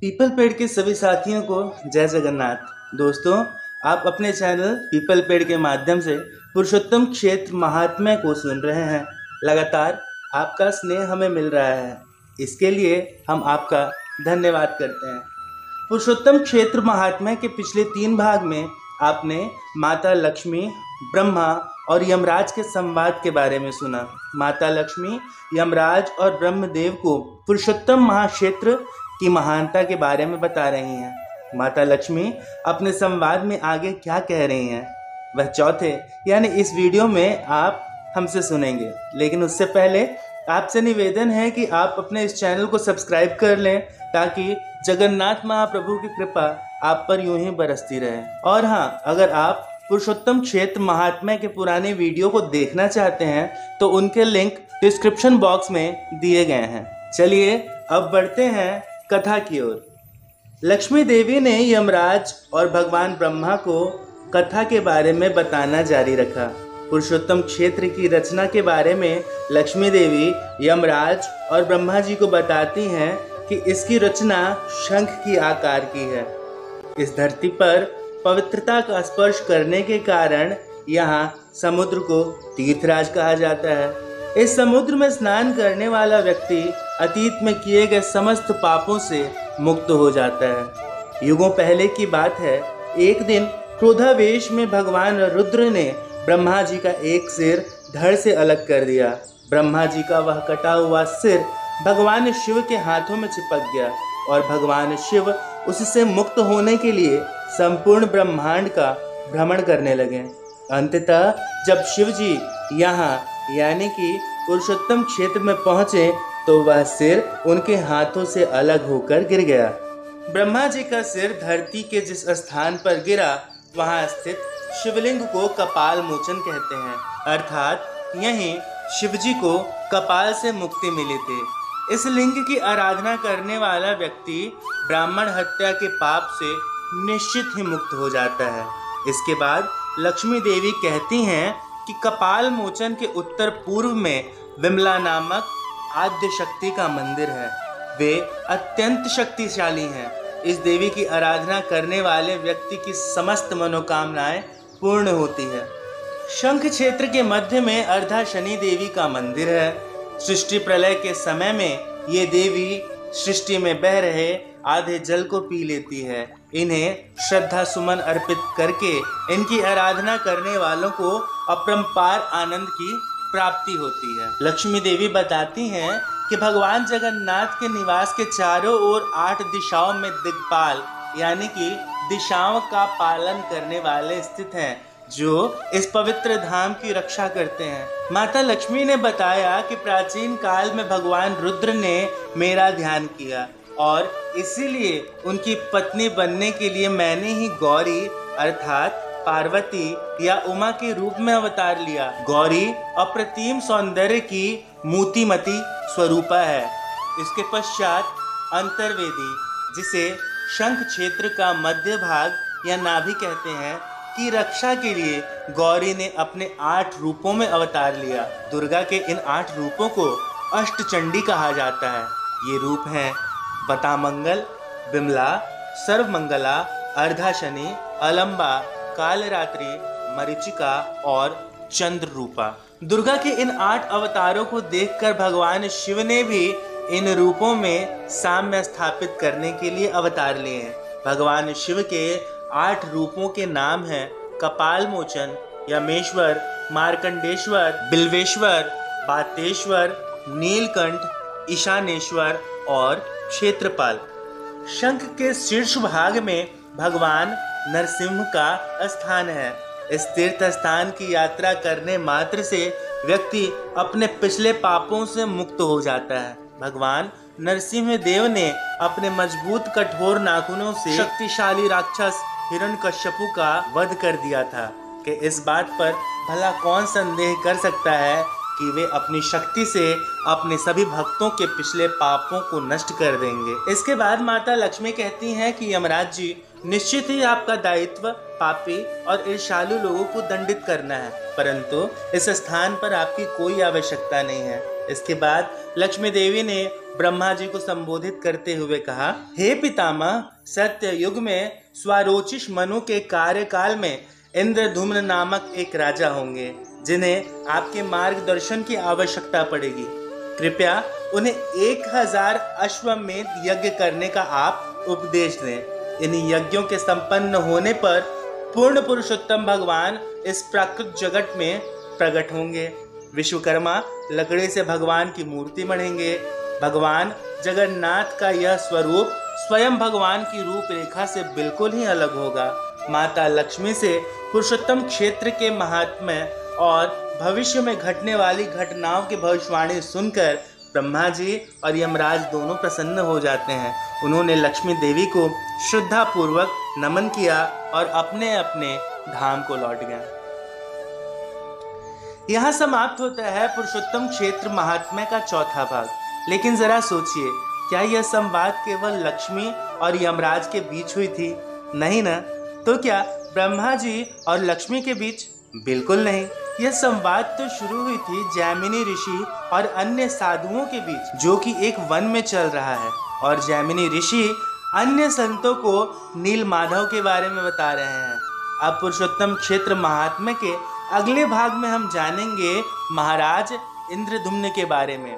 People पेड़ के सभी साथियों को जय जगन्नाथ। दोस्तों, आप अपने चैनल पीपल पेड़ के माध्यम से पुरुषोत्तम क्षेत्र महात्म्य को सुन रहे हैं। लगातार आपका स्नेह हमें मिल रहा है, इसके लिए हम आपका धन्यवाद करते हैं। पुरुषोत्तम क्षेत्र महात्म्य के पिछले 3 भाग में आपने माता लक्ष्मी, ब्रह्मा और यमराज के संवाद के बारे में सुना। माता लक्ष्मी, यमराज और ब्रह्मदेव को पुरुषोत्तम महाक्षेत्र की महानता के बारे में बता रही हैं। माता लक्ष्मी अपने संवाद में आगे क्या कह रही हैं, वह चौथे यानी इस वीडियो में आप हमसे सुनेंगे। लेकिन उससे पहले आपसे निवेदन है कि आप अपने इस चैनल को सब्सक्राइब कर लें, ताकि जगन्नाथ महाप्रभु की कृपा आप पर यूं ही बरसती रहे। और हाँ, अगर आप पुरुषोत्तम क्षेत्र महात्म्य के पुराने वीडियो को देखना चाहते हैं तो उनके लिंक डिस्क्रिप्शन बॉक्स में दिए गए हैं। चलिए अब बढ़ते हैं कथा की ओर। लक्ष्मी देवी ने यमराज और भगवान ब्रह्मा को कथा के बारे में बताना जारी रखा। पुरुषोत्तम क्षेत्र की रचना के बारे में लक्ष्मी देवी यमराज और ब्रह्मा जी को बताती हैं कि इसकी रचना शंख की आकार की है। इस धरती पर पवित्रता का स्पर्श करने के कारण यहाँ समुद्र को तीर्थराज कहा जाता है। इस समुद्र में स्नान करने वाला व्यक्ति अतीत में किए गए समस्त पापों से मुक्त हो जाता है। युगों पहले की बात है, एक दिन क्रोधावेश में भगवान रुद्र ने ब्रह्मा जी का एक सिर धड़ से अलग कर दिया। ब्रह्मा जी का वह कटा हुआ सिर भगवान शिव के हाथों में चिपक गया और भगवान शिव उससे मुक्त होने के लिए संपूर्ण ब्रह्मांड का भ्रमण करने लगे। अंततः जब शिव जी यहाँ यानी कि पुरुषोत्तम क्षेत्र में पहुँचे तो वह सिर उनके हाथों से अलग होकर गिर गया। ब्रह्मा जी का सिर धरती के जिस स्थान पर गिरा, वहाँ स्थित शिवलिंग को कपाल मोचन कहते हैं, अर्थात यहीं शिवजी को कपाल से मुक्ति मिली थी। इस लिंग की आराधना करने वाला व्यक्ति ब्राह्मण हत्या के पाप से निश्चित ही मुक्त हो जाता है। इसके बाद लक्ष्मी देवी कहती हैं कि कपाल मोचन के उत्तर पूर्व में विमला नामक आद्य शक्ति का मंदिर है। वे अत्यंत शक्तिशाली हैं। इस देवी की आराधना करने वाले व्यक्ति की समस्त मनोकामनाएं पूर्ण होती है। शंख क्षेत्र के मध्य में अर्धा शनि देवी का मंदिर है। सृष्टि प्रलय के समय में ये देवी सृष्टि में बह रहे आधे जल को पी लेती है। इन्हें श्रद्धा सुमन अर्पित करके इनकी आराधना करने वालों को अपरंपार आनंद की प्राप्ति होती है। लक्ष्मी देवी बताती हैं कि भगवान जगन्नाथ के निवास के चारों ओर 8 दिशाओं में दिक्पाल यानी कि दिशाओं का पालन करने वाले स्थित हैं, जो इस पवित्र धाम की रक्षा करते हैं। माता लक्ष्मी ने बताया कि प्राचीन काल में भगवान रुद्र ने मेरा ध्यान किया और इसीलिए उनकी पत्नी बनने के लिए मैंने ही गौरी अर्थात पार्वती या उमा के रूप में अवतार लिया। गौरी अप्रतिम सौंदर्य की मूर्तिमती स्वरूपा है। इसके पश्चात अंतर्वेदी, जिसे शंख क्षेत्र का मध्य भाग या नाभि कहते हैं, की रक्षा के लिए गौरी ने अपने 8 रूपों में अवतार लिया। दुर्गा के इन 8 रूपों को अष्टचंडी कहा जाता है। ये रूप हैं बतामंगल, विमला, सर्वमंगला, अर्धाशनि, अलंबा, कालरात्रि, मरीचिका और चंद्र रूपा। दुर्गा के इन 8 अवतारों को देखकर भगवान शिव ने भी इन रूपों में साम्य स्थापित करने के लिए अवतार लिए हैं। भगवान शिव के 8 रूपों के नाम हैं कपाल मोचन, यमेश्वर, मार्कंडेश्वर, बिल्वेश्वर, बातेश्वर, नीलकंठ, ईशानेश्वर और क्षेत्रपाल। शंख के शीर्ष भाग में भगवान नरसिंह का स्थान है। इस तीर्थ स्थान की यात्रा करने मात्र से व्यक्ति अपने पिछले पापों से मुक्त हो जाता है। भगवान नरसिंह देव ने अपने मजबूत कठोर नाखूनों से शक्तिशाली राक्षस हिरण्यकश्यपु का वध कर दिया था कि इस बात पर भला कौन संदेह कर सकता है कि वे अपनी शक्ति से अपने सभी भक्तों के पिछले पापों को नष्ट कर देंगे। इसके बाद माता लक्ष्मी कहती हैं कि यमराज जी, निश्चित ही आपका दायित्व पापी और ईर्ष्यालु लोगों को दंडित करना है, परंतु इस स्थान पर आपकी कोई आवश्यकता नहीं है। इसके बाद लक्ष्मी देवी ने ब्रह्मा जी को संबोधित करते हुए कहा, हे पितामह, सत्य युग में स्वारोचिष मनु के कार्यकाल में इंद्रधुम्न नामक एक राजा होंगे जिन्हें आपके मार्गदर्शन की आवश्यकता पड़ेगी। कृपया उन्हें 1000 अश्वमेध यज्ञ करने का आप उपदेश दें। इन यज्ञों के संपन्न होने पर पूर्ण पुरुषोत्तम भगवान इस प्राकृत जगत में प्रकट होंगे। विश्वकर्मा लकड़ी से भगवान की मूर्ति मढ़ेंगे। भगवान जगन्नाथ का यह स्वरूप स्वयं भगवान की रूपरेखा से बिल्कुल ही अलग होगा। माता लक्ष्मी से पुरुषोत्तम क्षेत्र के महात्म्य और भविष्य में घटने वाली घटनाओं की भविष्यवाणी सुनकर ब्रह्मा जी और यमराज दोनों प्रसन्न हो जाते हैं। उन्होंने लक्ष्मी देवी को श्रद्धा पूर्वक नमन किया और अपने अपने धाम को लौट गए। यहाँ समाप्त होता है पुरुषोत्तम क्षेत्र महात्म्य का चौथा भाग। लेकिन जरा सोचिए, क्या यह संवाद केवल लक्ष्मी और यमराज के बीच हुई थी? नहीं ना। तो क्या ब्रह्मा जी और लक्ष्मी के बीच? बिल्कुल नहीं। यह संवाद तो शुरू हुई थी जैमिनी ऋषि और अन्य साधुओं के बीच, जो कि एक वन में चल रहा है। और जैमिनी ऋषि अन्य संतों को नील माधव के बारे में बता रहे हैं। अब पुरुषोत्तम क्षेत्र महात्म्य के अगले भाग में हम जानेंगे महाराज इंद्रधुम्न के बारे में।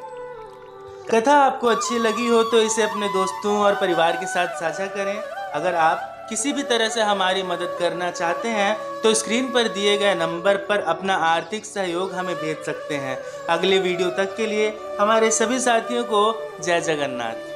कथा आपको अच्छी लगी हो तो इसे अपने दोस्तों और परिवार के साथ साझा करें। अगर आप किसी भी तरह से हमारी मदद करना चाहते हैं तो स्क्रीन पर दिए गए नंबर पर अपना आर्थिक सहयोग हमें भेज सकते हैं। अगले वीडियो तक के लिए हमारे सभी साथियों को जय जगन्नाथ।